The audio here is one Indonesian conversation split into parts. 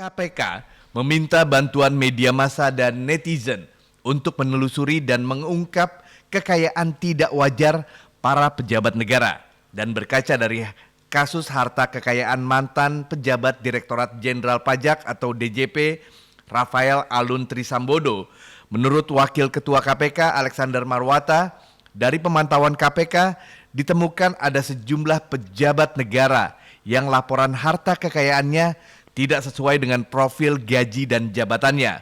KPK meminta bantuan media massa dan netizen untuk menelusuri dan mengungkap kekayaan tidak wajar para pejabat negara. Dan berkaca dari kasus harta kekayaan mantan pejabat Direktorat Jenderal Pajak atau DJP Rafael Alun Trisambodo, menurut Wakil Ketua KPK Alexander Marwata, dari pemantauan KPK ditemukan ada sejumlah pejabat negara yang laporan harta kekayaannya tidak sesuai dengan profil gaji dan jabatannya.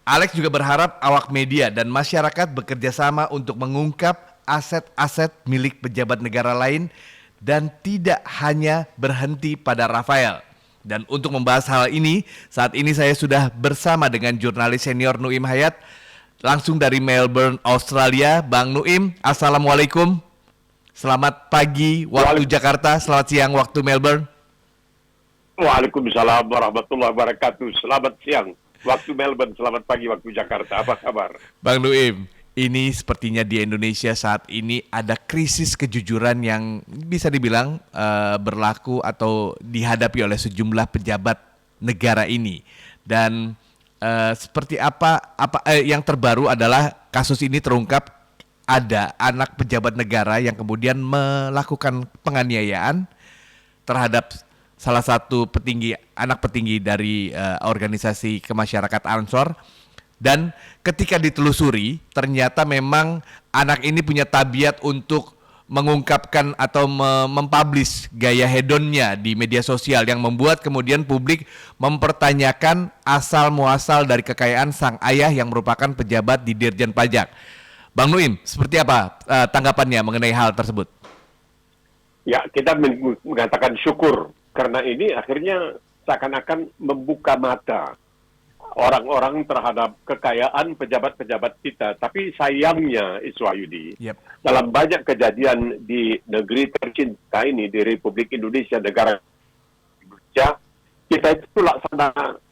Alex juga berharap awak media dan masyarakat bekerja sama untuk mengungkap aset-aset milik pejabat negara lain dan tidak hanya berhenti pada Rafael. Dan untuk membahas hal ini, saat ini saya sudah bersama dengan jurnalis senior Nuim Hayat, langsung dari Melbourne, Australia. Bang Nuim, Assalamualaikum. Selamat pagi waktu Jakarta, selamat siang waktu Melbourne. Waalaikumsalam warahmatullahi wabarakatuh. Selamat siang waktu Melbourne, selamat pagi waktu Jakarta. Apa kabar? Bang Nuim, ini sepertinya di Indonesia saat ini ada krisis kejujuran yang bisa dibilang berlaku atau dihadapi oleh sejumlah pejabat negara ini. Dan seperti apa yang terbaru adalah kasus ini terungkap ada anak pejabat negara yang kemudian melakukan penganiayaan terhadap salah satu anak petinggi dari organisasi kemasyarakatan Ansor. Dan ketika ditelusuri, ternyata memang anak ini punya tabiat untuk mengungkapkan atau mempublish gaya hedonnya di media sosial yang membuat kemudian publik mempertanyakan asal muasal dari kekayaan sang ayah yang merupakan pejabat di Dirjen Pajak. Bang Nuim, seperti apa tanggapannya mengenai hal tersebut? Ya, kita mengatakan syukur karena ini akhirnya seakan-akan membuka mata orang-orang terhadap kekayaan pejabat-pejabat kita. Tapi sayangnya, Iswayudi, dalam banyak kejadian di negeri tercinta ini, di Republik Indonesia, negara Indonesia, kita itu laksana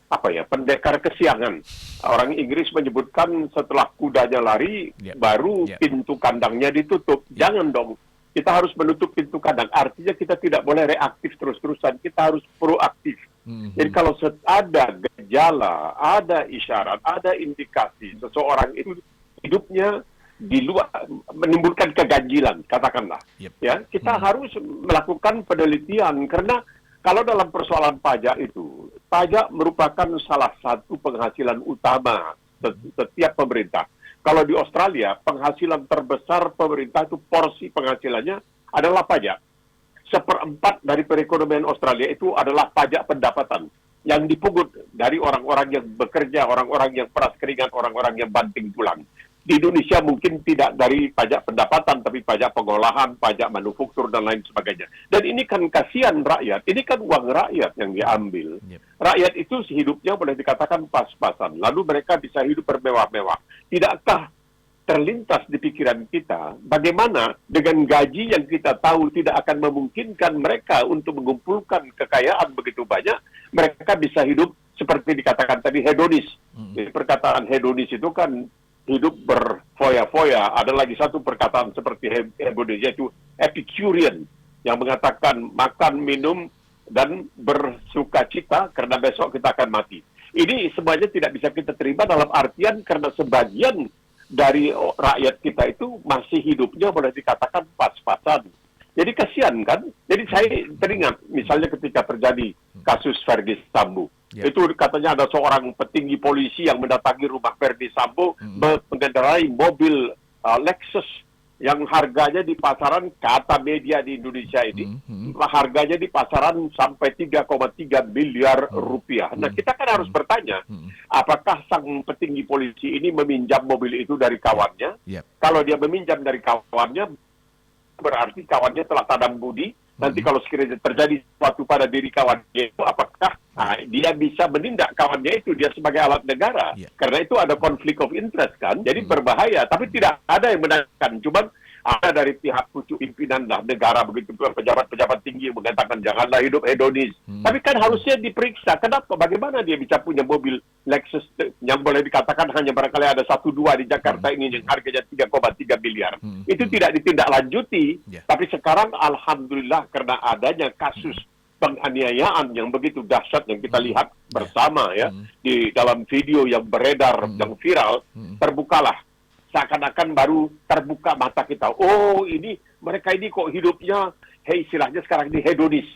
pendekar kesiangan. Orang Inggris menyebutkan setelah kudanya lari, baru pintu kandangnya ditutup. Jangan dong. Kita harus menutup pintu kandang. Artinya kita tidak boleh reaktif terus-terusan. Kita harus proaktif. Jadi kalau ada gejala, ada isyarat, ada indikasi seseorang itu hidupnya di luar menimbulkan keganjilan, katakanlah. Ya, kita harus melakukan penelitian karena kalau dalam persoalan pajak itu, pajak merupakan salah satu penghasilan utama setiap pemerintah. Kalau di Australia, penghasilan terbesar pemerintah itu porsi penghasilannya adalah pajak. 1/4 dari perekonomian Australia itu adalah pajak pendapatan yang dipungut dari orang-orang yang bekerja, orang-orang yang peras keringat, orang-orang yang banting tulang. Di Indonesia mungkin tidak dari pajak pendapatan, tapi pajak pengolahan, pajak manufaktur, dan lain sebagainya. Dan ini kan kasihan rakyat, ini kan uang rakyat yang diambil. Rakyat itu hidupnya boleh dikatakan pas-pasan, lalu mereka bisa hidup bermewah-mewah. Tidakkah terlintas di pikiran kita, bagaimana dengan gaji yang kita tahu tidak akan memungkinkan mereka untuk mengumpulkan kekayaan begitu banyak, mereka bisa hidup seperti dikatakan tadi hedonis. Jadi perkataan hedonis itu kan hidup berfoya-foya. Ada lagi satu perkataan seperti hedonis, yaitu Epicurean, yang mengatakan makan, minum, dan bersuka cita karena besok kita akan mati. Ini semuanya tidak bisa kita terima dalam artian karena sebagian dari rakyat kita itu masih hidupnya boleh dikatakan pas-pasan. Jadi kasihan kan? Jadi saya teringat misalnya ketika terjadi kasus Verdi Sambo. Itu katanya ada seorang petinggi polisi yang mendatangi rumah Verdi Sambo mengendarai mobil Lexus yang harganya di pasaran, kata media di Indonesia ini, harganya di pasaran sampai 3,3 miliar rupiah. Nah, kita kan harus bertanya, apakah sang petinggi polisi ini meminjam mobil itu dari kawannya? Kalau dia meminjam dari kawannya, berarti kawannya telah tanam budi. Nanti kalau sekiranya terjadi sesuatu pada diri kawannya itu, apakah dia bisa menindak kawannya itu, dia sebagai alat negara? Karena itu ada konflik of interest kan, jadi berbahaya. Tapi tidak ada yang menanyakan, cuman ada dari pihak pucuk pimpinan negara, begitu pula pejabat-pejabat tinggi mengatakan janganlah hidup hedonis. Tapi kan harusnya diperiksa, kenapa, bagaimana dia bisa punya mobil Lexus yang boleh dikatakan hanya barangkali ada 1-2 di Jakarta ini yang harganya 3,3 miliar. Itu tidak ditindaklanjuti. Tapi sekarang alhamdulillah karena adanya kasus penganiayaan yang begitu dahsyat yang kita lihat bersama ya di dalam video yang beredar yang viral, terbukalah seakan-akan baru terbuka mata kita. Oh, ini mereka ini kok hidupnya istilahnya sekarang ini hedonis.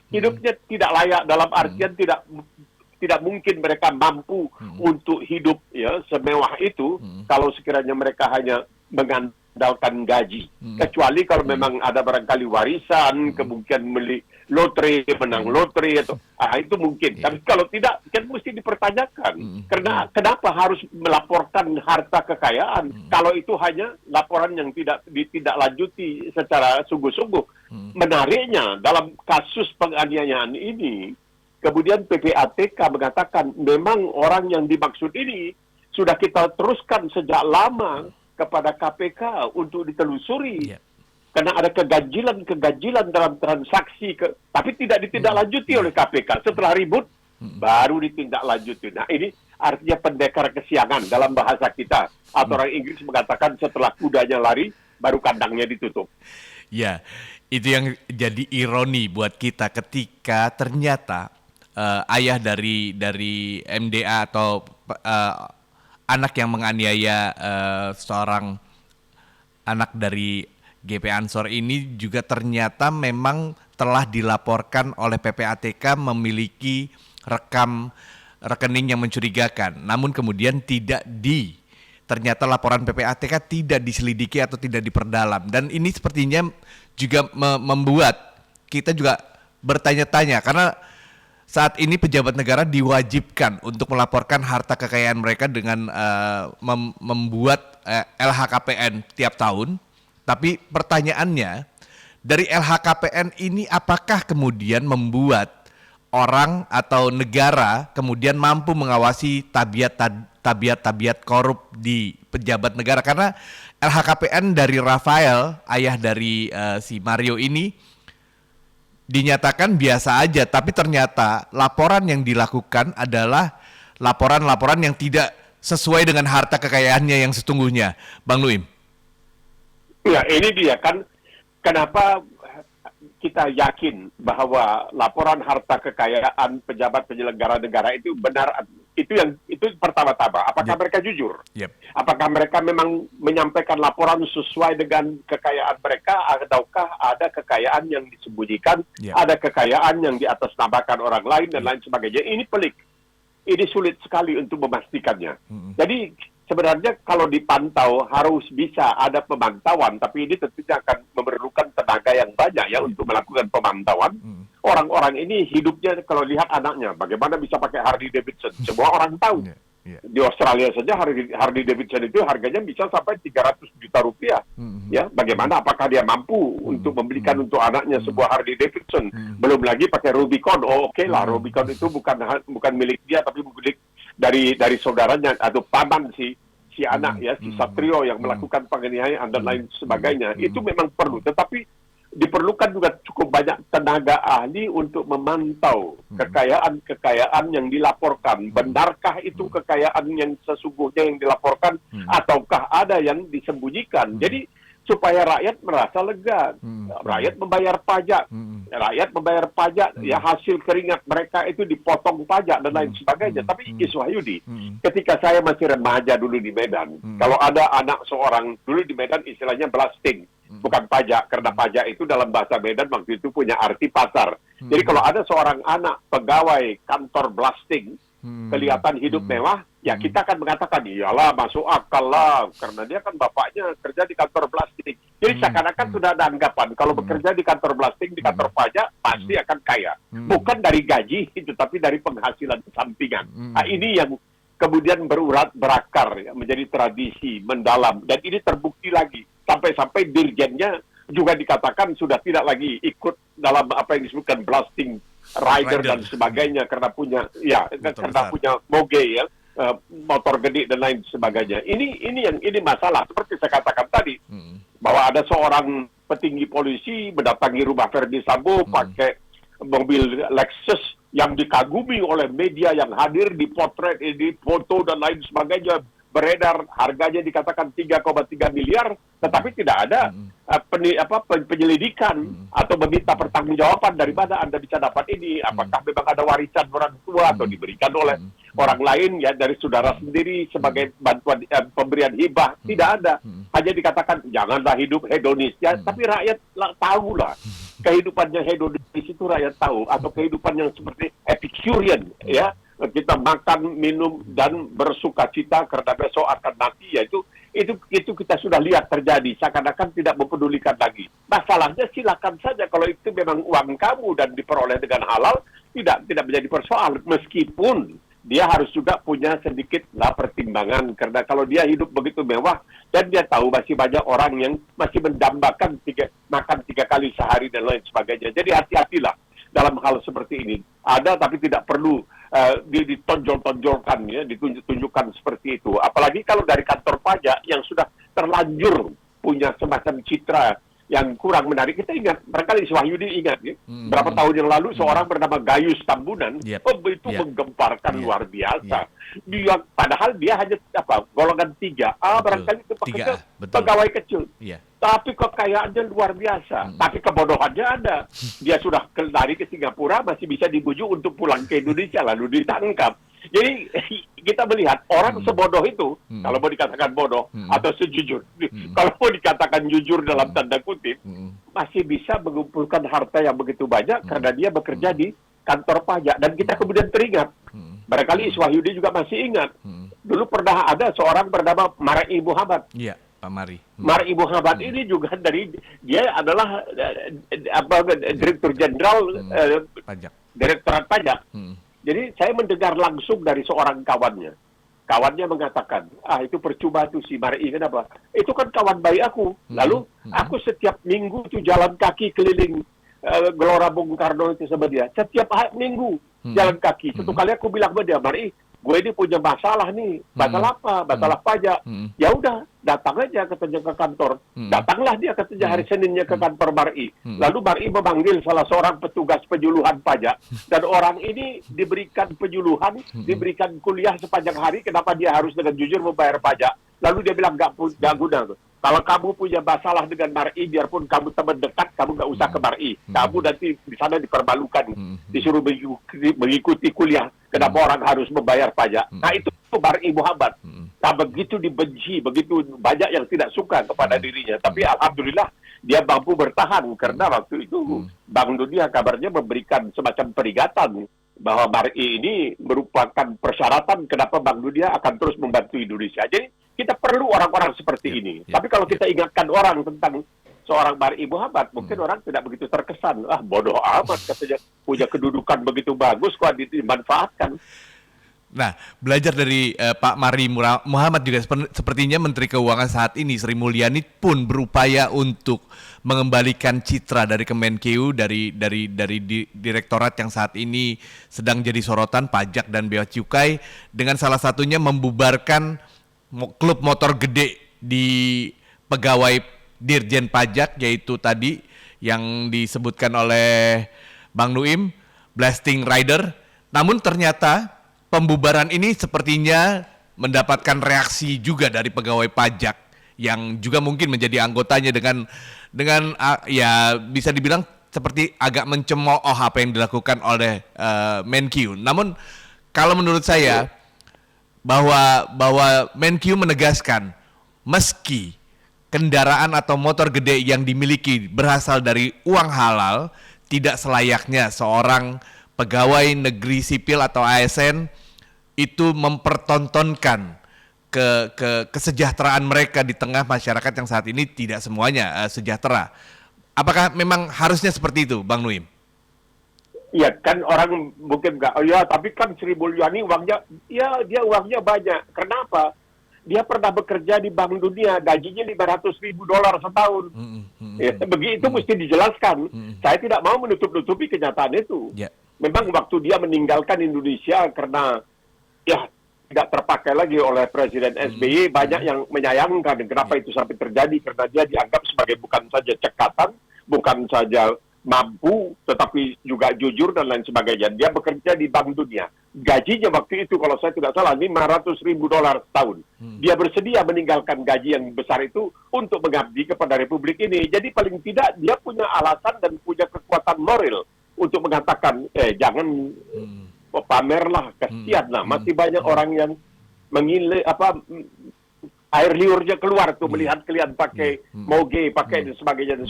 Hidupnya tidak layak dalam artian tidak mungkin mereka mampu untuk hidup ya semewah itu kalau sekiranya mereka hanya mengandalkan gaji. Kecuali kalau memang ada barangkali warisan, kemungkinan beli lotre, menang lotre atau itu mungkin. Tapi kalau tidak, kan mesti dipertanyakan. Karena kenapa harus melaporkan harta kekayaan kalau itu hanya laporan yang tidak ditindaklanjuti secara sungguh-sungguh. Menariknya dalam kasus penganiayaan ini, kemudian PPATK mengatakan memang orang yang dimaksud ini sudah kita teruskan sejak lama kepada KPK untuk ditelusuri. Karena ada keganjilan dalam transaksi, tapi tidak ditindaklanjuti oleh KPK. Setelah ribut, baru ditindaklanjuti. Nah, ini artinya pendekar kesiangan dalam bahasa kita. Atau orang Inggris mengatakan setelah kudanya lari, baru kandangnya ditutup. Ya, itu yang jadi ironi buat kita ketika ternyata ayah dari MDA atau anak yang menganiaya seorang anak dari GP Ansor ini juga ternyata memang telah dilaporkan oleh PPATK memiliki rekening yang mencurigakan. Namun kemudian ternyata laporan PPATK tidak diselidiki atau tidak diperdalam. Dan ini sepertinya juga membuat kita juga bertanya-tanya karena saat ini pejabat negara diwajibkan untuk melaporkan harta kekayaan mereka dengan membuat LHKPN tiap tahun. Tapi pertanyaannya, dari LHKPN ini apakah kemudian membuat orang atau negara kemudian mampu mengawasi tabiat korup di pejabat negara? Karena LHKPN dari Rafael, ayah dari si Mario ini, dinyatakan biasa aja, tapi ternyata laporan yang dilakukan adalah laporan-laporan yang tidak sesuai dengan harta kekayaannya yang sesungguhnya. Bang Nuim. Ya, ini dia kan kenapa kita yakin bahwa laporan harta kekayaan pejabat penyelenggara negara itu benar. Itu pertama-tama. Apakah mereka jujur? Apakah mereka memang menyampaikan laporan sesuai dengan kekayaan mereka, ataukah ada kekayaan yang disembunyikan, ada kekayaan yang diatasnamakan orang lain dan lain sebagainya. Ini pelik. Ini sulit sekali untuk memastikannya. Jadi sebenarnya kalau dipantau harus bisa ada pemantauan, tapi ini tentunya akan memerlukan tenaga yang banyak ya untuk melakukan pemantauan. Orang-orang ini hidupnya, kalau lihat anaknya, bagaimana bisa pakai Harley Davidson? Semua orang tahu. Di Australia saja Harley Davidson itu harganya bisa sampai 300 juta rupiah. Ya, bagaimana apakah dia mampu untuk membelikan untuk anaknya sebuah Harley Davidson? Belum lagi pakai Rubicon. Oh, oke lah, Rubicon itu bukan milik dia, tapi milik dari saudaranya atau paman si anak ya, si Satrio yang melakukan penganiayaan dan lain sebagainya. Itu memang perlu, tetapi diperlukan juga cukup banyak tenaga ahli untuk memantau kekayaan yang dilaporkan. Benarkah itu kekayaan yang sesungguhnya yang dilaporkan, ataukah ada yang disembunyikan? Jadi supaya rakyat merasa lega. Rakyat membayar pajak, ya hasil keringat mereka itu dipotong pajak dan lain sebagainya. Tapi Ki Wahyudi, ketika saya masih remaja dulu di Medan, kalau ada anak seorang dulu di Medan istilahnya blasting, bukan pajak, karena pajak itu dalam bahasa Medan waktu itu punya arti pasar. Jadi kalau ada seorang anak pegawai kantor blasting, kelihatan hidup mewah, ya kita akan mengatakan, iyalah masuk akal lah, karena dia kan bapaknya kerja di kantor blasting. Jadi seakan-akan sudah ada anggapan, kalau bekerja di kantor blasting, di kantor pajak, pasti akan kaya. Bukan dari gaji itu, tapi dari penghasilan sampingan. Nah, ini yang kemudian berurat berakar, ya, menjadi tradisi mendalam, dan ini terbukti lagi. Sampai-sampai dirjennya juga dikatakan sudah tidak lagi ikut dalam apa yang disebutkan blasting rider dan sebagainya karena punya punya moge ya, motor gede dan lain sebagainya. Ini masalah seperti saya katakan tadi bahwa ada seorang petinggi polisi mendatangi rumah Verdi Sambo pakai mobil Lexus yang dikagumi oleh media yang hadir, dipotret, di foto dan lain sebagainya, beredar, harganya dikatakan 3,3 miliar, tetapi tidak ada penyelidikan atau meminta pertanggungjawaban dari mana Anda bisa dapat ini, apakah memang ada warisan orang tua atau diberikan oleh orang lain ya dari saudara sendiri sebagai bantuan pemberian hibah, tidak ada. Hanya dikatakan janganlah hidup hedonis ya, tapi rakyat tahulah kehidupannya hedonis itu rakyat tahu, atau kehidupan yang seperti Epicurean ya, kita makan, minum dan bersuka cita karena besok akan mati, ya itu kita sudah lihat terjadi, seakan-akan tidak mempedulikan lagi. Masalahnya silakan saja kalau itu memang uang kamu dan diperoleh dengan halal, tidak menjadi persoalan, meskipun dia harus juga punya sedikit lah pertimbangan, karena kalau dia hidup begitu mewah dan dia tahu masih banyak orang yang masih mendambakan makan 3 kali sehari dan lain sebagainya. Jadi hati-hatilah dalam hal seperti ini. Ada tapi tidak perlu ditonjol-tonjolkan ya, ditunjuk-tunjukkan seperti itu. Apalagi kalau dari kantor pajak yang sudah terlanjur punya semacam citra yang kurang menarik. Kita ingat, barangkali Wahyudi ingat ya, berapa tahun yang lalu seorang bernama Gayus Tambunan, itu menggemparkan luar biasa. Dia, padahal dia hanya golongan 3A, barangkali itu pegawai kecil. Tapi kekayaannya luar biasa. Tapi kebodohannya ada. Dia sudah lari ke Singapura, masih bisa dibujuk untuk pulang ke Indonesia, lalu ditangkap. Jadi kita melihat orang sebodoh itu, kalau mau dikatakan bodoh atau sejujur, kalau mau dikatakan jujur dalam tanda kutip, masih bisa mengumpulkan harta yang begitu banyak karena dia bekerja di kantor pajak. Dan kita kemudian teringat, barangkali Wahyudi juga masih ingat, dulu pernah ada seorang bernama Mar'i Muhammad. Iya, Pak Mari. Mar'i Muhammad ini juga dia adalah Direktur Jenderal Direktorat Pajak. Jadi saya mendengar langsung dari seorang kawannya. Kawannya mengatakan, itu percuma tuh si Mar'i, kenapa? Itu kan kawan baik aku. Lalu aku setiap minggu tuh jalan kaki keliling Gelora Bung Karno itu sama dia. Setiap minggu jalan kaki. Satu kali aku bilang sama dia, Mar'i, gue ini punya masalah nih. Masalah apa? Masalah pajak. Ya udah, datang aja katanya ke kantor. Datanglah dia katanya hari Seninnya ke kantor Mar'i. Lalu Mar'i memanggil salah seorang petugas penyuluhan pajak. Dan orang ini diberikan penyuluhan, diberikan kuliah sepanjang hari. Kenapa dia harus dengan jujur membayar pajak. Lalu dia bilang, nggak guna. Kalau kamu punya masalah dengan Mar'i, biarpun kamu teman dekat, kamu nggak usah ke Mar'i. Kamu nanti di sana dipermalukan. Disuruh mengikuti kuliah. Kenapa orang harus membayar pajak. Nah itu Mar'i Muhammad. Nah begitu dibenci, begitu banyak yang tidak suka kepada dirinya. Tapi alhamdulillah dia mampu bertahan. Karena waktu itu Bank Dunia kabarnya memberikan semacam peringatan bahwa Mar'i ini merupakan persyaratan kenapa Bank Dunia akan terus membantu Indonesia. Jadi kita perlu orang-orang seperti ini. Tapi kalau kita ingatkan orang tentang seorang Mar'i Muhammad, mungkin orang tidak begitu terkesan. Bodoh amat katanya, punya kedudukan begitu bagus kok dimanfaatkan. Nah, belajar dari Pak Mar'i Muhammad juga sepertinya Menteri Keuangan saat ini Sri Mulyani pun berupaya untuk mengembalikan citra dari Kemenkeu, dari direktorat yang saat ini sedang jadi sorotan pajak dan bea cukai, dengan salah satunya membubarkan klub motor gede di pegawai Dirjen Pajak, yaitu tadi yang disebutkan oleh Bang Nuim, Blasting Rider. Namun ternyata pembubaran ini sepertinya mendapatkan reaksi juga dari pegawai pajak yang juga mungkin menjadi anggotanya dengan ya bisa dibilang seperti agak mencemooh apa yang dilakukan oleh Menkeu. Namun kalau menurut saya bahwa Menkeu menegaskan meski kendaraan atau motor gede yang dimiliki berasal dari uang halal, tidak selayaknya seorang pegawai negeri sipil atau ASN itu mempertontonkan kesejahteraan mereka di tengah masyarakat yang saat ini tidak semuanya sejahtera. Apakah memang harusnya seperti itu, Bang Nuim? Iya, kan orang mungkin nggak, tapi kan Sri Mulyani uangnya, dia uangnya banyak. Kenapa? Dia pernah bekerja di Bank Dunia, gajinya $500,000 setahun. Begitu mesti dijelaskan. Saya tidak mau menutup-nutupi kenyataan itu. Memang waktu dia meninggalkan Indonesia karena tidak terpakai lagi oleh Presiden SBY, banyak yang menyayangkan kenapa itu sampai terjadi, karena dia dianggap sebagai bukan saja cekatan, bukan saja mampu, tetapi juga jujur dan lain sebagainya. Dia bekerja di Bank Dunia. Gajinya waktu itu kalau saya tidak salah $500,000 setahun. Dia bersedia meninggalkan gaji yang besar itu untuk mengabdi kepada Republik ini. Jadi paling tidak dia punya alasan dan punya kekuatan moral untuk mengatakan, jangan pamerlah, kasihanlah. Masih banyak orang yang air liurnya keluar tuh melihat kalian pakai moge, pakai dan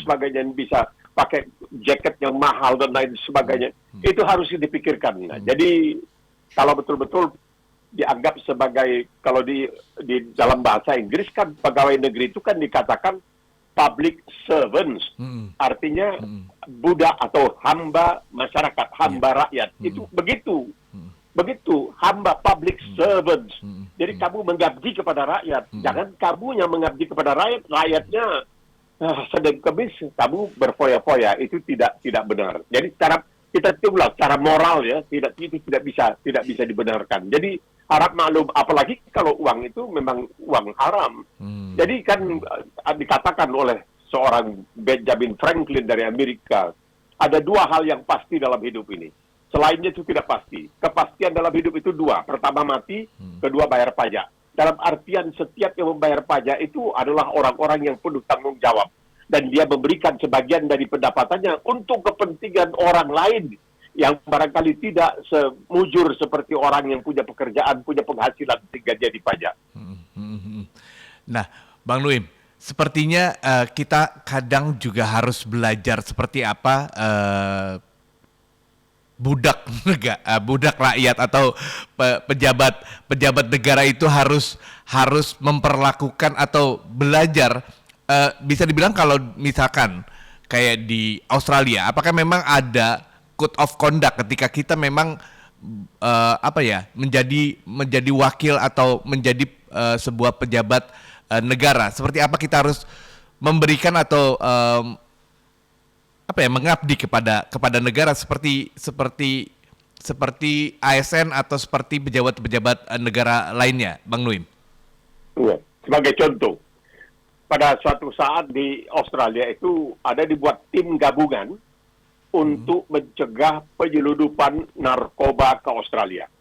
sebagainya, yang bisa pakai jaket yang mahal dan lain sebagainya. Itu harus dipikirkan. Nah, jadi kalau betul-betul dianggap sebagai, kalau di dalam bahasa Inggris kan pegawai negeri itu kan dikatakan public servants, artinya budak atau hamba masyarakat, hamba rakyat. Itu begitu hamba, public servants. Jadi kamu mengabdi kepada rakyat, jangan kamu yang mengabdi kepada rakyat, rakyatnya sedang kemis, kamu berfoya-foya. Itu tidak benar. Jadi kita itulah secara moral ya, itu tidak bisa dibenarkan. Jadi harap maklum, apalagi kalau uang itu memang uang haram. Jadi kan dikatakan oleh seorang Benjamin Franklin dari Amerika, ada dua hal yang pasti dalam hidup ini. Selainnya itu tidak pasti. Kepastian dalam hidup itu dua. Pertama mati, kedua bayar pajak. Dalam artian setiap yang membayar pajak itu adalah orang-orang yang penuh tanggung jawab. Dan dia memberikan sebagian dari pendapatannya untuk kepentingan orang lain yang barangkali tidak semujur seperti orang yang punya pekerjaan, punya penghasilan sehingga dia dipajak. Nah, Bang Nuim, sepertinya kita kadang juga harus belajar seperti apa budak rakyat atau pejabat negara itu harus memperlakukan atau belajar. Bisa dibilang kalau misalkan kayak di Australia, apakah memang ada code of conduct ketika kita memang menjadi wakil atau menjadi sebuah pejabat negara? Seperti apa kita harus memberikan atau mengabdi kepada negara seperti ASN atau seperti pejabat-pejabat negara lainnya, Bang Nuim? Sebagai contoh, pada suatu saat di Australia itu ada dibuat tim gabungan untuk mencegah penyeludupan narkoba ke Australia.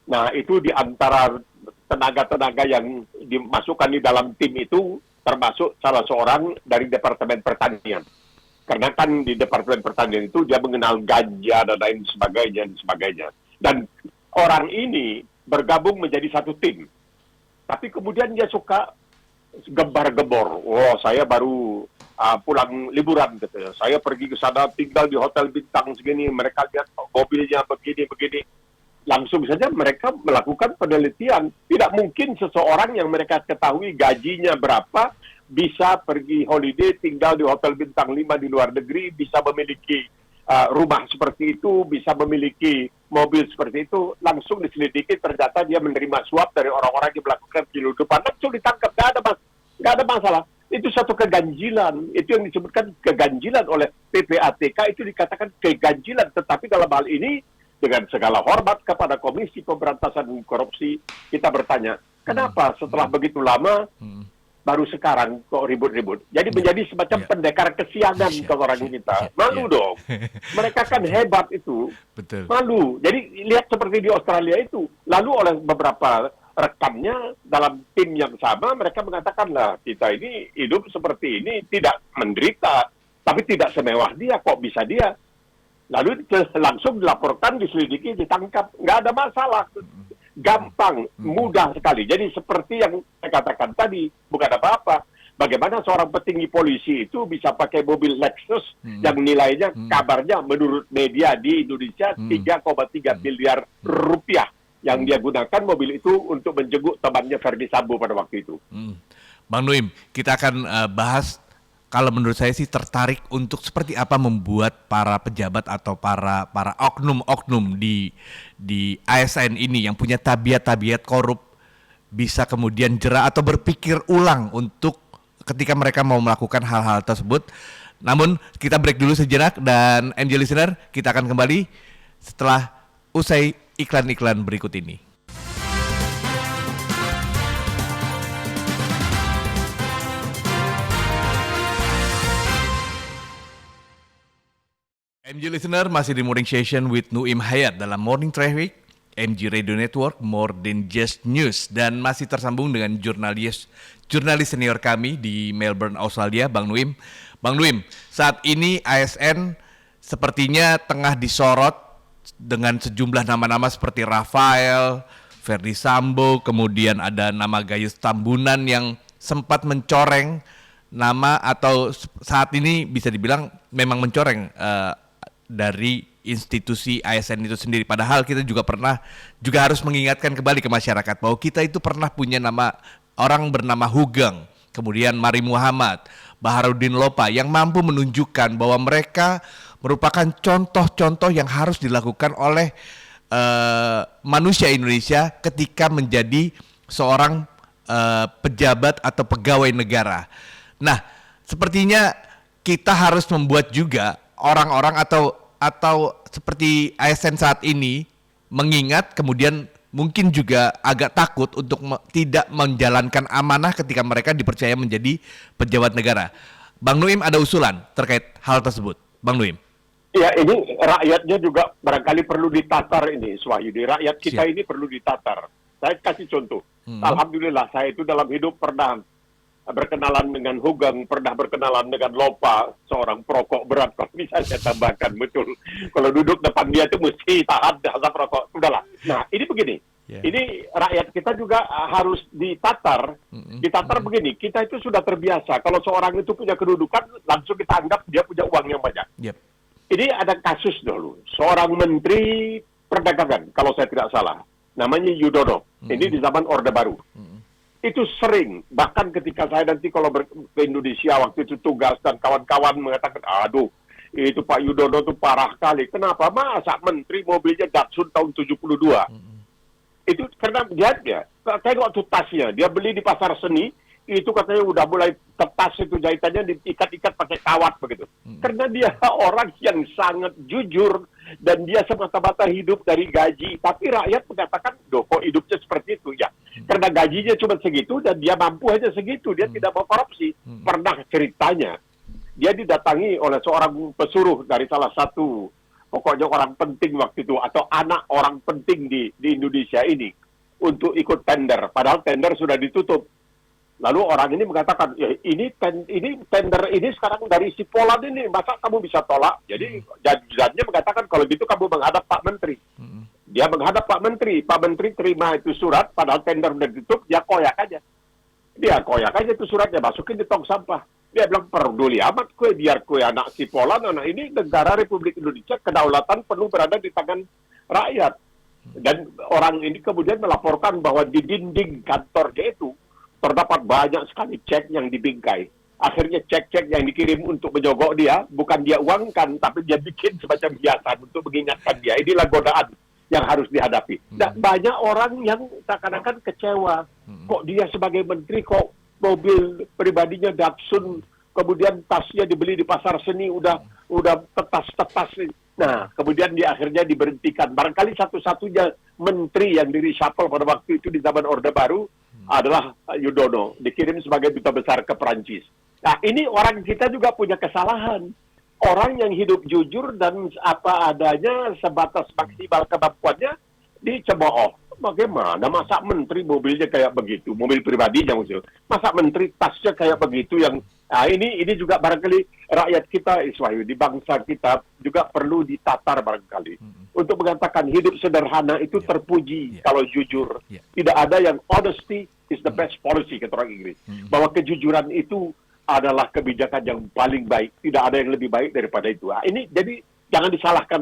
Nah, itu di antara tenaga-tenaga yang dimasukkan di dalam tim itu termasuk salah seorang dari Departemen Pertanian. Karena kan di Departemen Pertanian itu dia mengenal ganja dan lain sebagainya. Dan orang ini bergabung menjadi satu tim. Tapi kemudian dia suka gembar-gembor. Saya baru pulang liburan, gitu. Saya pergi ke sana, tinggal di hotel bintang segini, mereka lihat mobilnya begini. Langsung saja mereka melakukan penelitian. Tidak mungkin seseorang yang mereka ketahui gajinya berapa bisa pergi holiday, tinggal di hotel bintang 5 di luar negeri, bisa memiliki rumah seperti itu, bisa memiliki mobil seperti itu, langsung diselidiki, ternyata dia menerima suap dari orang-orang yang melakukan penyeludupan, langsung ditangkap, nggak ada masalah. Itu satu keganjilan, itu yang disebutkan keganjilan oleh PPATK, itu dikatakan keganjilan, tetapi dalam hal ini, dengan segala hormat kepada Komisi Pemberantasan Korupsi, kita bertanya, kenapa setelah begitu lama, baru sekarang kok ribut-ribut. Jadi menjadi semacam pendekar kesiangan ke orang kita. Malu dong. Mereka kan hebat itu. Betul. Malu. Jadi lihat seperti di Australia itu. Lalu oleh beberapa rekannya dalam tim yang sama, mereka mengatakan, lah kita ini hidup seperti ini, tidak menderita, tapi tidak semewah dia, kok bisa dia. Lalu langsung dilaporkan, diselidiki, ditangkap. Nggak ada masalah. Gampang, mudah sekali. Jadi seperti yang saya katakan tadi, bukan apa-apa. Bagaimana seorang petinggi polisi itu bisa pakai mobil Lexus yang nilainya kabarnya menurut media di Indonesia 3,3 miliar rupiah. Yang dia gunakan mobil itu untuk menjenguk temannya Verdi Sambo pada waktu itu. Bang Nuim, kita akan bahas. Kalau menurut saya sih tertarik untuk seperti apa membuat para pejabat atau para oknum-oknum di ASN ini yang punya tabiat-tabiat korup bisa kemudian jera atau berpikir ulang untuk ketika mereka mau melakukan hal-hal tersebut. Namun kita break dulu sejenak dan MJ Listener, kita akan kembali setelah usai iklan-iklan berikut ini. MG Listener masih di Morning Session with Nuim Hayat dalam Morning Traffic, MG Radio Network, More Than Just News. Dan masih tersambung dengan jurnalis senior kami di Melbourne, Australia, Bang Nuim. Bang Nuim, saat ini ASN sepertinya tengah disorot dengan sejumlah nama-nama seperti Rafael, Ferdi Sambo, kemudian ada nama Gayus Tambunan yang sempat mencoreng nama atau saat ini bisa dibilang memang mencoreng dari institusi ASN itu sendiri. Padahal kita juga harus mengingatkan kembali ke masyarakat bahwa kita itu pernah punya nama orang bernama Hugeng, kemudian Mari Muhammad, Baharudin Lopa yang mampu menunjukkan bahwa mereka merupakan contoh-contoh yang harus dilakukan oleh manusia Indonesia ketika menjadi seorang pejabat atau pegawai negara. Nah, sepertinya kita harus membuat juga orang-orang atau seperti ASN saat ini mengingat, kemudian mungkin juga agak takut untuk tidak menjalankan amanah ketika mereka dipercaya menjadi pejabat negara. Bang Nuim ada usulan terkait hal tersebut, Bang Nuim? Ya, ini rakyatnya juga barangkali perlu ditatar ini, Swahyudi. Rakyat kita ini perlu ditatar. Saya kasih contoh. Alhamdulillah, saya itu dalam hidup pernah berkenalan dengan Hugeng, pernah berkenalan dengan Lopa, seorang perokok berat. Kalau bisa saya tambahkan, betul. Kalau duduk depan dia itu mesti tahan asap rokok. Sudahlah. Nah, ini begini. Ini rakyat kita juga harus ditatar. Ditatar begini, kita itu sudah terbiasa. Kalau seorang itu punya kedudukan, langsung kita anggap dia punya uang yang banyak. Ini ada kasus dulu. Seorang menteri perdagangan, kalau saya tidak salah. Namanya Yudono. Ini di zaman Orde Baru. Itu sering, bahkan ketika saya nanti kalau ke Indonesia waktu itu tugas dan kawan-kawan mengatakan, aduh, itu Pak Yudono itu parah kali. Kenapa? Masa menteri mobilnya Datsun tahun 72? Itu karena dia tengok tuh tasnya, dia beli di pasar seni, itu katanya udah mulai tas itu jahitannya diikat-ikat pakai kawat begitu. Karena dia orang yang sangat jujur dan dia semata-mata hidup dari gaji. Tapi rakyat mengatakan, kok hidupnya seperti itu? Ya, karena gajinya cuma segitu dan dia mampu aja segitu. Dia tidak mau korupsi. Pernah ceritanya, dia didatangi oleh seorang pesuruh dari salah satu, pokoknya orang penting waktu itu, atau anak orang penting di Indonesia ini, untuk ikut tender. Padahal tender sudah ditutup. Lalu orang ini mengatakan, ya ini tender ini sekarang dari si Polan ini, masa kamu bisa tolak? Jadi jadinya mengatakan, kalau gitu kamu menghadap Pak Menteri. Dia menghadap Pak Menteri terima itu surat, padahal tender udah ditutup, dia koyak aja. Dia koyak aja itu suratnya, masukin di tong sampah. Dia bilang, peduli amat kue, biar kue anak si Polan, anak ini negara Republik Indonesia, kedaulatan penuh berada di tangan rakyat. Dan orang ini kemudian melaporkan bahwa di dinding kantornya itu, terdapat banyak sekali cek yang dibingkai. Akhirnya cek-cek yang dikirim untuk menyogok dia, bukan dia uangkan, tapi dia bikin semacam hiasan untuk mengingatkan dia. Inilah godaan yang harus dihadapi. Dan banyak orang yang seakan-akan kecewa. Kok dia sebagai menteri, kok mobil pribadinya Datsun, kemudian tasnya dibeli di pasar seni, udah tetas-tetas. Nah, kemudian dia akhirnya diberhentikan. Barangkali satu-satunya menteri yang di-reshuffle pada waktu itu di zaman Orde Baru adalah Yudono, dikirim sebagai duta besar ke Perancis. Nah, ini orang kita juga punya kesalahan. Orang yang hidup jujur dan apa adanya sebatas maksimal kemampuannya dicemooh. Bagaimana? Masa menteri mobilnya kayak begitu, mobil pribadinya maksudnya. Masa menteri tasnya kayak begitu yang... Nah, ini juga barangkali rakyat kita, Iswayu, di bangsa kita juga perlu ditatar barangkali. Untuk mengatakan hidup sederhana itu terpuji kalau jujur. Tidak ada yang honesty is the best policy, kata orang Inggris. Bahwa kejujuran itu adalah kebijakan yang paling baik. Tidak ada yang lebih baik daripada itu. Nah, ini jadi jangan disalahkan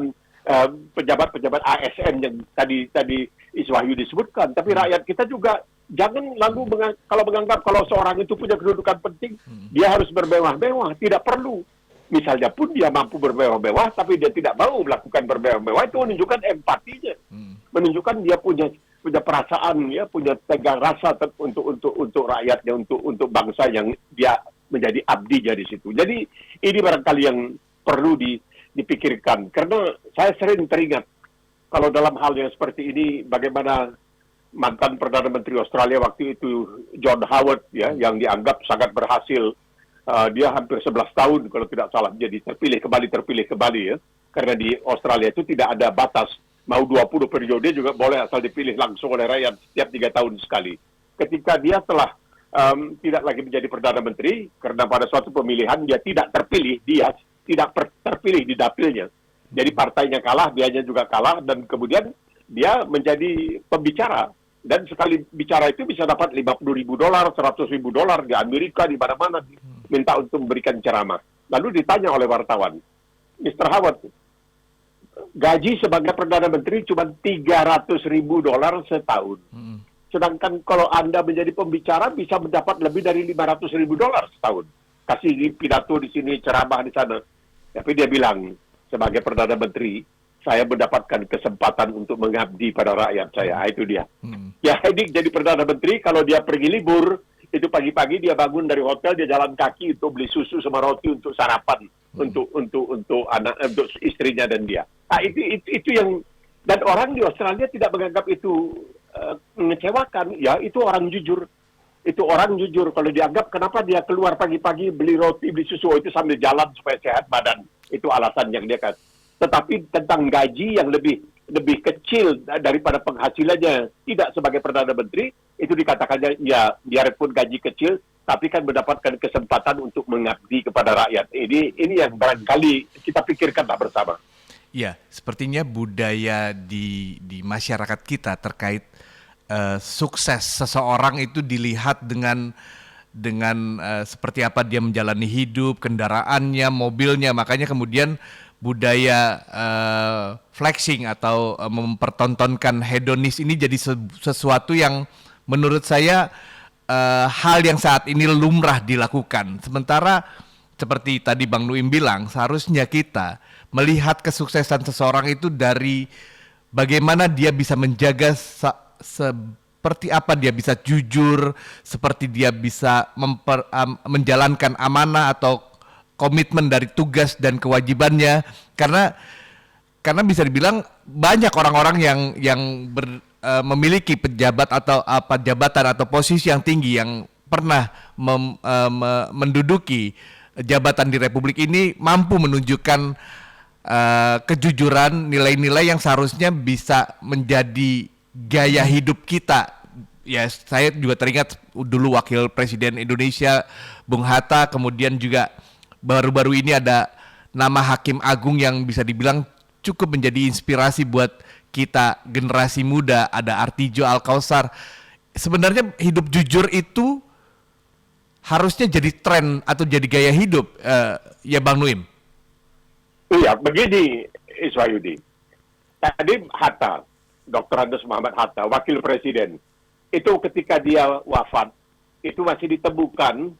pejabat-pejabat ASN yang tadi Iswahyu disebutkan. Tapi rakyat kita juga jangan lalu kalau menganggap kalau seorang itu punya kedudukan penting, dia harus bermewah-mewah. Tidak perlu. Misalnya pun dia mampu bermewah-mewah, tapi dia tidak mau melakukan bermewah-mewah, itu menunjukkan empatinya. Menunjukkan dia punya perasaan, ya, punya tegang rasa untuk rakyatnya, untuk bangsa yang dia menjadi abdinya di situ. Jadi ini barangkali yang perlu dipikirkan. Karena saya sering teringat kalau dalam hal yang seperti ini, bagaimana mantan Perdana Menteri Australia waktu itu, John Howard, ya, yang dianggap sangat berhasil. Dia hampir 11 tahun kalau tidak salah jadi terpilih kembali ya, Karena di Australia itu tidak ada batas. Mau 20 periode juga boleh asal dipilih langsung oleh rakyat setiap 3 tahun sekali. Ketika dia telah tidak lagi menjadi Perdana Menteri, karena pada suatu pemilihan dia tidak terpilih, dia tidak terpilih di dapilnya. Jadi partainya kalah, dianya juga kalah, dan kemudian dia menjadi pembicara. Dan sekali bicara itu bisa dapat $50,000, $100,000 di Amerika, di mana-mana, minta untuk memberikan ceramah. Lalu ditanya oleh wartawan, Mr. Howard, gaji sebagai Perdana Menteri cuma $300,000 setahun. Sedangkan kalau Anda menjadi pembicara bisa mendapat lebih dari $500,000 setahun. Kasih pidato di sini, ceramah di sana. Tapi dia bilang, sebagai Perdana Menteri, saya mendapatkan kesempatan untuk mengabdi pada rakyat saya. Itu dia. Ya, ini jadi Perdana Menteri, kalau dia pergi libur, itu pagi-pagi dia bangun dari hotel, dia jalan kaki untuk beli susu sama roti untuk sarapan, untuk anak, untuk istrinya dan dia. Nah, itu yang, dan orang di Australia tidak menganggap itu mengecewakan. Ya, itu orang jujur. Itu orang jujur. Kalau dianggap, kenapa dia keluar pagi-pagi beli roti, beli susu, itu sambil jalan supaya sehat badan. Itu alasan yang dia kata. Tetapi tentang gaji yang lebih kecil daripada penghasilannya, tidak sebagai Perdana Menteri, itu dikatakannya, ya, biarpun gaji kecil, tapi kan mendapatkan kesempatan untuk mengabdi kepada rakyat. Ini yang barangkali kita pikirkanlah bersama. Ya, sepertinya budaya di masyarakat kita terkait sukses seseorang itu dilihat dengan seperti apa dia menjalani hidup, kendaraannya, mobilnya. Makanya kemudian budaya flexing atau mempertontonkan hedonis ini jadi sesuatu yang menurut saya hal yang saat ini lumrah dilakukan. Sementara seperti tadi Bang Nuim bilang, seharusnya kita melihat kesuksesan seseorang itu dari bagaimana dia bisa menjaga seperti apa dia bisa jujur, seperti dia bisa menjalankan amanah atau komitmen dari tugas dan kewajibannya, karena bisa dibilang banyak orang-orang yang memiliki pejabat atau jabatan atau posisi yang tinggi yang pernah menduduki jabatan di Republik ini mampu menunjukkan kejujuran, nilai-nilai yang seharusnya bisa menjadi gaya hidup kita. Ya, saya juga teringat dulu Wakil Presiden Indonesia Bung Hatta, kemudian juga baru-baru ini ada nama Hakim Agung yang bisa dibilang cukup menjadi inspirasi buat kita generasi muda, ada Artijo Alkausar. Sebenarnya hidup jujur itu harusnya jadi tren atau jadi gaya hidup, ya Bang Nuim? Iya, begini Iswayudi. Tadi Hatta, Dr. Andes Muhammad Hatta, Wakil Presiden, itu ketika dia wafat, itu masih ditemukan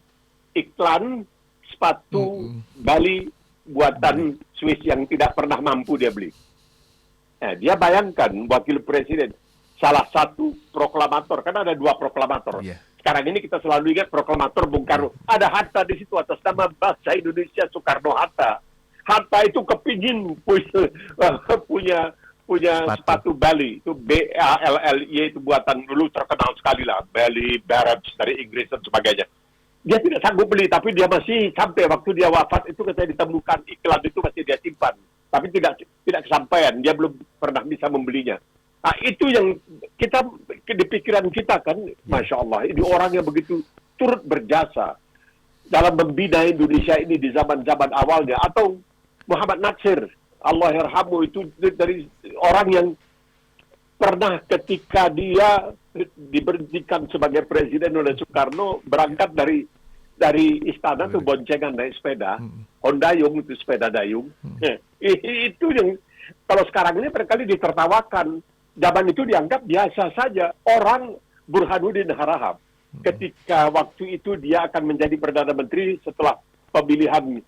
iklan sepatu Bali buatan Swiss yang tidak pernah mampu dia beli. Nah, dia bayangkan Wakil Presiden, salah satu proklamator, karena ada 2 proklamator. Yeah. Sekarang ini kita selalu ingat proklamator Bung Karno. Ada Hatta di situ atas nama bangsa Indonesia Soekarno-Hatta. Hatta itu kepingin punya sepatu Bali, itu BALLY, itu buatan dulu terkenal sekali lah, Bali, Barabs dari Inggris dan sebagainya. Dia tidak sanggup beli, tapi dia masih sampai waktu dia wafat itu katanya ditemukan iklan itu masih dia simpan, tapi tidak kesampaian, dia belum pernah bisa membelinya. Nah, itu yang kita di pikiran kita kan, Masya Allah, ini orang yang begitu turut berjasa dalam membina Indonesia ini di zaman-zaman awalnya, atau Muhammad Natsir, Allah yarhamu, itu dari orang yang pernah ketika dia diberhentikan sebagai presiden oleh Soekarno, berangkat dari istana tuh boncengan naik sepeda, Hondayung itu sepeda dayung. Itu yang kalau sekarang ini barangkali ditertawakan, zaman itu dianggap biasa saja. Orang Burhanuddin Harahap ketika waktu itu dia akan menjadi Perdana Menteri setelah pemilihan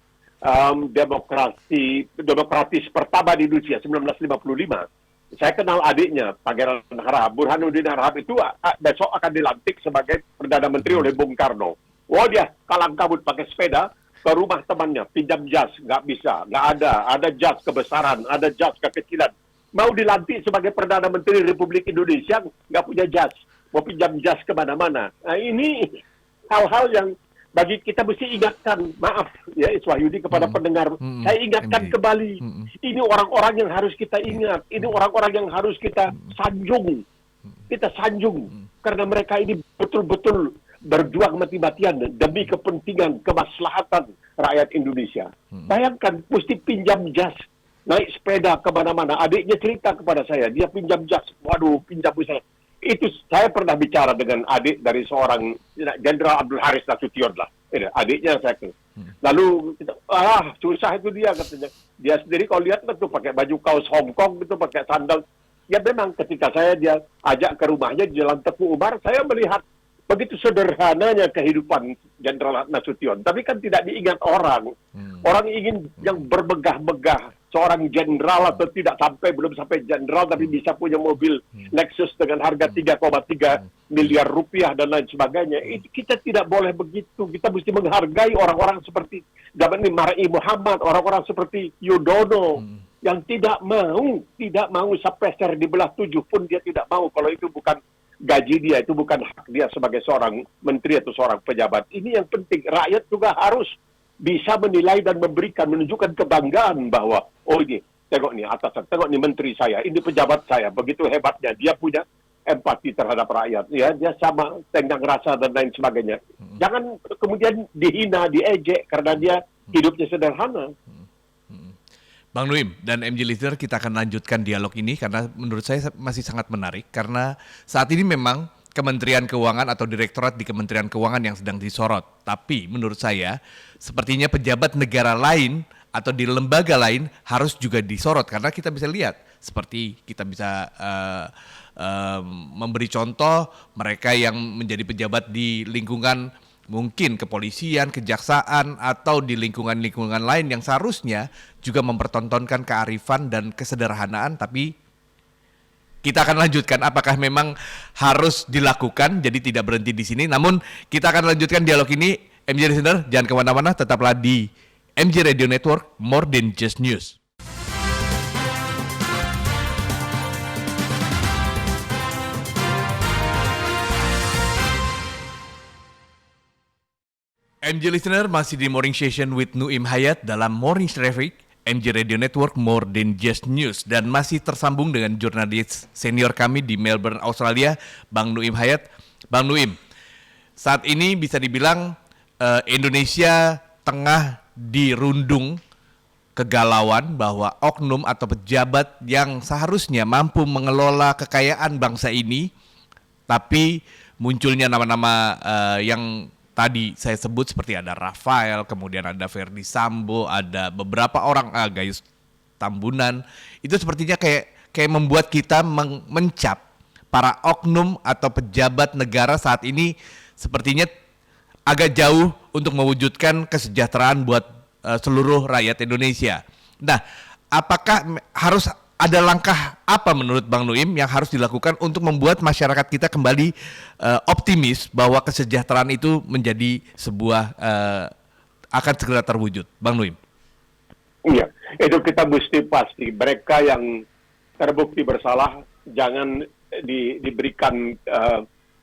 demokratis pertama di Indonesia 1955. Saya kenal adiknya, Pangeran Harahap. Burhanuddin Harahap itu besok akan dilantik sebagai Perdana Menteri oleh Bung Karno. Oh, dia kalang kabut pakai sepeda ke rumah temannya, pinjam jas, nggak bisa, nggak ada jas kebesaran, ada jas kekecilan. Mau dilantik sebagai Perdana Menteri Republik Indonesia, nggak punya jas, mau pinjam jas kemana-mana. Nah, ini hal-hal yang bagi kita mesti ingatkan, maaf ya Iswahyudi kepada pendengar, saya ingatkan MJ. kembali, ini orang-orang yang harus kita ingat, ini orang-orang yang harus kita sanjung, karena mereka ini betul-betul berjuang mati-matian demi kepentingan, kemaslahatan rakyat Indonesia. Bayangkan, mesti pinjam jas, naik sepeda kemana-mana. Adiknya cerita kepada saya, dia pinjam jas, waduh, pinjam saya. Itu saya pernah bicara dengan adik dari seorang Jenderal Abdul Haris Nasution lah. Adiknya saya kenal. Lalu susah itu dia katanya. Dia sendiri kalau lihat tuh pakai baju kaos Hong Kong gitu, pakai sandal. Ya memang ketika dia ajak ke rumahnya di Jalan Teguh Umar, saya melihat begitu sederhananya kehidupan Jenderal Nasution. Tapi kan tidak diingat orang. Orang ingin yang bermegah-megah. Seorang jenderal atau belum sampai jenderal, tapi bisa punya mobil Lexus dengan harga 3,3 miliar rupiah dan lain sebagainya. Itu kita tidak boleh begitu. Kita mesti menghargai orang-orang seperti Marai Muhammad, orang-orang seperti Yudono, yang tidak mau sepeser dibelah 7 pun dia tidak mau. Kalau itu bukan gaji dia, itu bukan hak dia sebagai seorang menteri atau seorang pejabat. Ini yang penting. Rakyat juga harus bisa menilai dan menunjukkan kebanggaan bahwa, oh ini, tengok nih atasan, tengok nih menteri saya, ini pejabat saya, begitu hebatnya, dia punya empati terhadap rakyat, ya, dia sama tenggang rasa dan lain sebagainya. Jangan kemudian dihina, diejek karena dia hidupnya sederhana. Bang Nuim dan MJ Listener, kita akan lanjutkan dialog ini karena menurut saya masih sangat menarik, karena saat ini memang Kementerian Keuangan atau Direktorat di Kementerian Keuangan yang sedang disorot. Tapi menurut saya sepertinya pejabat negara lain atau di lembaga lain harus juga disorot, karena kita bisa lihat seperti kita bisa memberi contoh mereka yang menjadi pejabat di lingkungan mungkin kepolisian, kejaksaan, atau di lingkungan-lingkungan lain yang seharusnya juga mempertontonkan kearifan dan kesederhanaan, tapi kita akan lanjutkan apakah memang harus dilakukan, jadi tidak berhenti di sini. Namun kita akan lanjutkan dialog ini. MJ Listener, jangan kemana-mana, tetaplah di MJ Radio Network, More Than Just News. MJ Listener, masih di Morning Session with Nuim Hayat dalam Morning Traffic, MJ Radio Network, More Than Just News, dan masih tersambung dengan jurnalis senior kami di Melbourne, Australia, Bang Nuim Hayat. Bang Nuim, saat ini bisa dibilang Indonesia tengah dirundung kegalauan bahwa oknum atau pejabat yang seharusnya mampu mengelola kekayaan bangsa ini, tapi munculnya nama-nama yang tadi saya sebut seperti ada Rafael, kemudian ada Verdi Sambo, ada beberapa orang Gayus Tambunan. Itu sepertinya kayak membuat kita mencap para oknum atau pejabat negara saat ini sepertinya agak jauh untuk mewujudkan kesejahteraan buat seluruh rakyat Indonesia. Nah, apakah harus ada langkah apa menurut Bang Nuim yang harus dilakukan untuk membuat masyarakat kita kembali optimis bahwa kesejahteraan itu menjadi sebuah akan segera terwujud, Bang Nuim? Iya, itu kita mesti pasti mereka yang terbukti bersalah jangan diberikan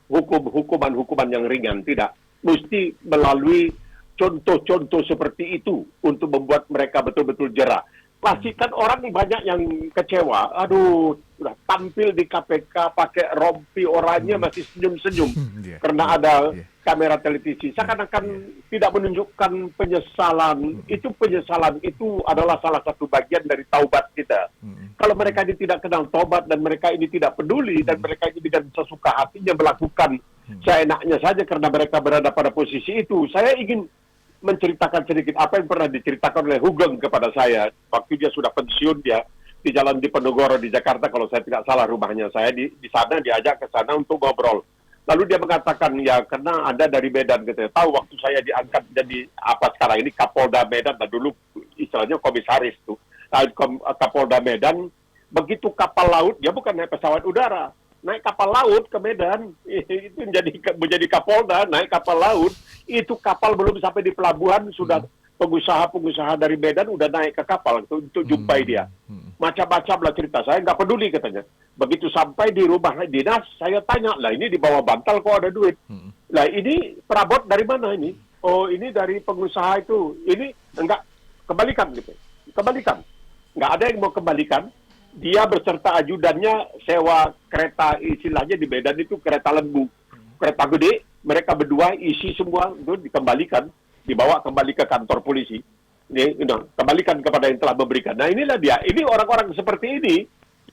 hukuman yang ringan, tidak. Mesti melalui contoh-contoh seperti itu untuk membuat mereka betul-betul jera. Pastikan orang banyak yang kecewa. Aduh, udah tampil di KPK pakai rompi oranye masih senyum-senyum karena ada kamera televisi. Seakan-akan tidak menunjukkan penyesalan. Penyesalan itu adalah salah satu bagian dari taubat kita. Kalau mereka ini tidak kenal taubat dan mereka ini tidak peduli dan mereka ini dengan sesuka hatinya melakukan seenaknya saja karena mereka berada pada posisi itu. Saya ingin menceritakan sedikit apa yang pernah diceritakan oleh Hugeng kepada saya waktu dia sudah pensiun, dia di Jalan Diponegoro di Jakarta kalau saya tidak salah rumahnya. Saya di sana diajak ke sana untuk ngobrol. Lalu dia mengatakan, ya karena Anda dari Medan gitu ya. Tahu waktu saya diangkat jadi apa sekarang ini Kapolda Medan, nah dulu istilahnya komisaris tuh. Kapolda Medan, begitu kapal laut, dia bukan naik pesawat udara, naik kapal laut ke Medan, itu menjadi Kapolda, naik kapal laut, itu kapal belum sampai di pelabuhan, sudah pengusaha-pengusaha dari Medan udah naik ke kapal untuk jumpai dia. Macam-macam lah cerita, saya nggak peduli katanya. Begitu sampai di rumah dinas, saya tanya, lah ini di bawah bantal kok ada duit? Lah ini perabot dari mana ini? oh ini dari pengusaha itu, ini enggak, kembalikan gitu, kembalikan. Nggak ada yang mau kembalikan. Dia beserta ajudannya sewa kereta, istilahnya di Medan itu kereta lembu, kereta gede. Mereka berdua isi semua itu dikembalikan, dibawa kembali ke kantor polisi. Ini, kembalikan kepada yang telah memberikan. Nah inilah dia. Ini orang-orang seperti ini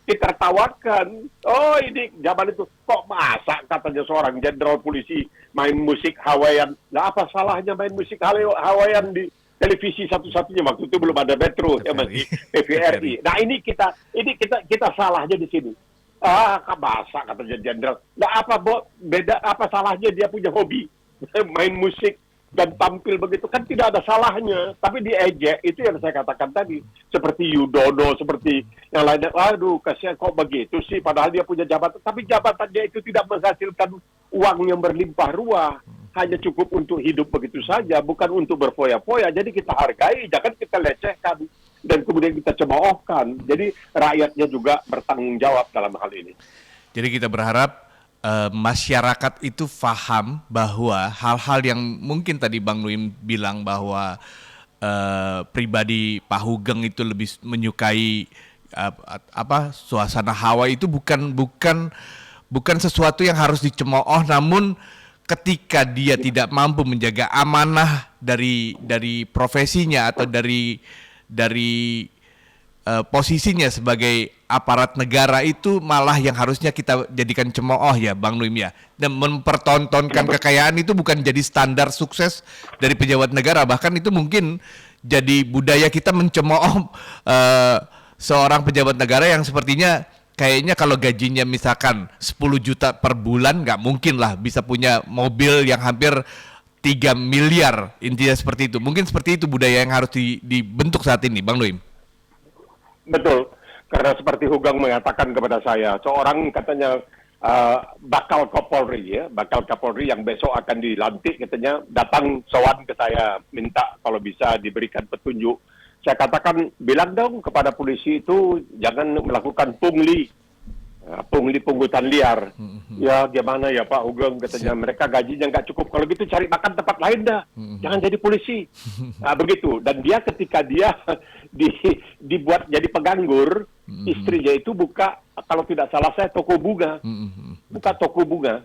ditertawakan. Oh ini zaman itu kok masa katanya seorang jenderal polisi main musik Hawaiian. Nah apa salahnya main musik Hawaiian di televisi satu-satunya waktu itu belum ada Metro ya masih TVRI. Nah ini kita salahnya di sini. Masa katanya jenderal. Nah beda apa salahnya dia punya hobi main musik dan tampil begitu kan tidak ada salahnya, tapi diejek itu yang saya katakan tadi, seperti Yudono, seperti yang lainnya. Aduh kasihan kok begitu sih, padahal dia punya jabatan, tapi jabatannya itu tidak menghasilkan uang yang berlimpah ruah, hanya cukup untuk hidup begitu saja, bukan untuk berfoya-foya. Jadi kita hargai, jangan kita lecehkan dan kemudian kita cemoohkan. Jadi rakyatnya juga bertanggung jawab dalam hal ini. Jadi kita berharap masyarakat itu paham bahwa hal-hal yang mungkin tadi Bang Nuim bilang bahwa pribadi Pak Hugeng itu lebih menyukai suasana Hawaii itu bukan sesuatu yang harus dicemooh, namun ketika dia tidak mampu menjaga amanah dari profesinya atau dari posisinya sebagai aparat negara itu malah yang harusnya kita jadikan cemooh ya Bang Nuim ya. Dan mempertontonkan kekayaan itu bukan jadi standar sukses dari pejabat negara, bahkan itu mungkin jadi budaya kita mencemooh seorang pejabat negara yang sepertinya kayaknya kalau gajinya misalkan 10 juta per bulan nggak mungkin lah bisa punya mobil yang hampir 3 miliar, intinya seperti itu. Mungkin seperti itu budaya yang harus dibentuk saat ini Bang Nuim. Betul, karena seperti Hugeng mengatakan kepada saya, seorang katanya bakal Kapolri yang besok akan dilantik, katanya datang sowan ke saya, minta kalau bisa diberikan petunjuk. Saya katakan, bilang dong kepada polisi itu jangan melakukan pungli pungutan liar. Ya gimana ya Pak Hugeng, katanya mereka gajinya nggak cukup, kalau gitu cari makan tempat lain dah, jangan jadi polisi. Begitu. Dan dia ketika dia dibuat jadi penganggur, istrinya itu buka, kalau tidak salah saya, toko bunga. Buka toko bunga.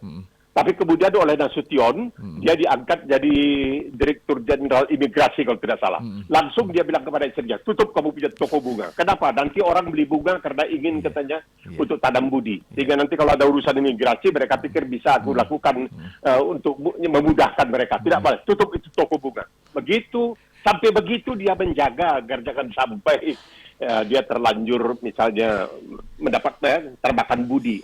Tapi kemudian oleh Nasution, dia diangkat jadi Direktur Jenderal Imigrasi kalau tidak salah. Langsung dia bilang kepada istrinya, tutup kamu punya toko bunga. Kenapa? Nanti orang beli bunga karena ingin katanya untuk tanam budi. Sehingga nanti kalau ada urusan imigrasi, mereka pikir bisa aku lakukan untuk memudahkan mereka. Tidak boleh, tutup itu toko bunga. Begitu, sampai begitu dia menjaga agar jangan sampai dia terlanjur misalnya mendapat termakan budi.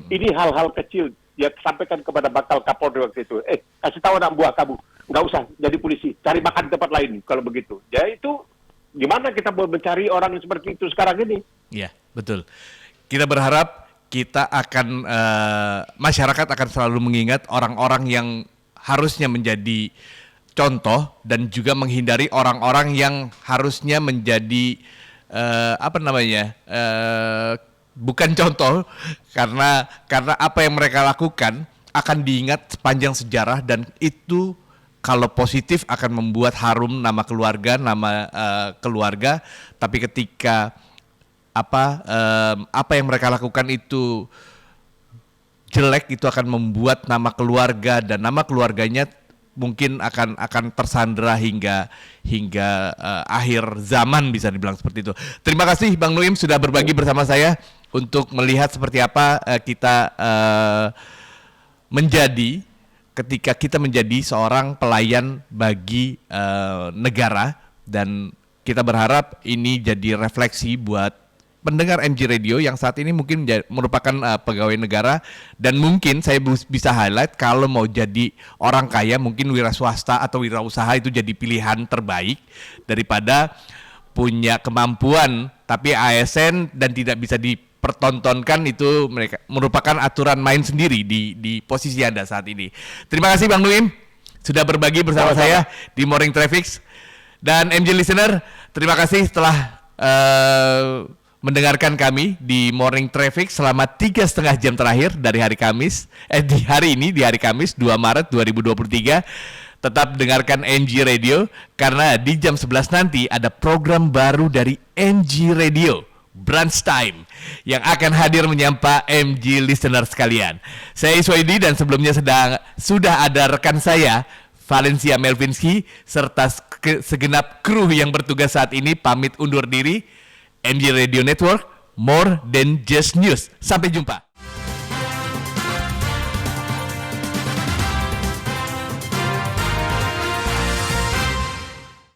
Ini hal-hal kecil. Dia sampaikan kepada bakal Kapolri waktu itu, kasih tahu anak buah kamu, nggak usah jadi polisi, cari makan di tempat lain kalau begitu. Ya itu, gimana kita mau mencari orang seperti itu sekarang ini? Iya, betul. Kita berharap kita akan, masyarakat akan selalu mengingat orang-orang yang harusnya menjadi contoh dan juga menghindari orang-orang yang harusnya menjadi, bukan contoh, karena apa yang mereka lakukan akan diingat sepanjang sejarah, dan itu kalau positif akan membuat harum nama keluarga, tapi ketika apa yang mereka lakukan itu jelek, itu akan membuat nama keluarga dan nama keluarganya mungkin akan tersandera hingga akhir zaman, bisa dibilang seperti itu. Terima kasih Bang Nuim sudah berbagi bersama saya untuk melihat seperti apa kita menjadi ketika kita menjadi seorang pelayan bagi negara, dan kita berharap ini jadi refleksi buat pendengar MG Radio yang saat ini mungkin merupakan pegawai negara, dan mungkin saya bisa highlight kalau mau jadi orang kaya mungkin wira swasta atau wirausaha itu jadi pilihan terbaik daripada punya kemampuan tapi ASN dan tidak bisa dipertontonkan. Itu mereka merupakan aturan main sendiri di posisi Anda saat ini. Terima kasih Bang Nuim sudah berbagi bersama saya di Morning Traffic, dan MG Listener, terima kasih telah mendengarkan kami di Morning Traffic selama 3,5 jam terakhir dari hari Kamis, di hari Kamis 2 Maret 2023. Tetap dengarkan NG Radio karena di jam 11 nanti ada program baru dari NG Radio, Brunch Time, yang akan hadir menyapa MG listener sekalian. Saya Iswaidi dan sebelumnya sudah ada rekan saya, Valencia Melvinski, serta segenap kru yang bertugas saat ini pamit undur diri. NG Radio Network, more than just news. Sampai jumpa.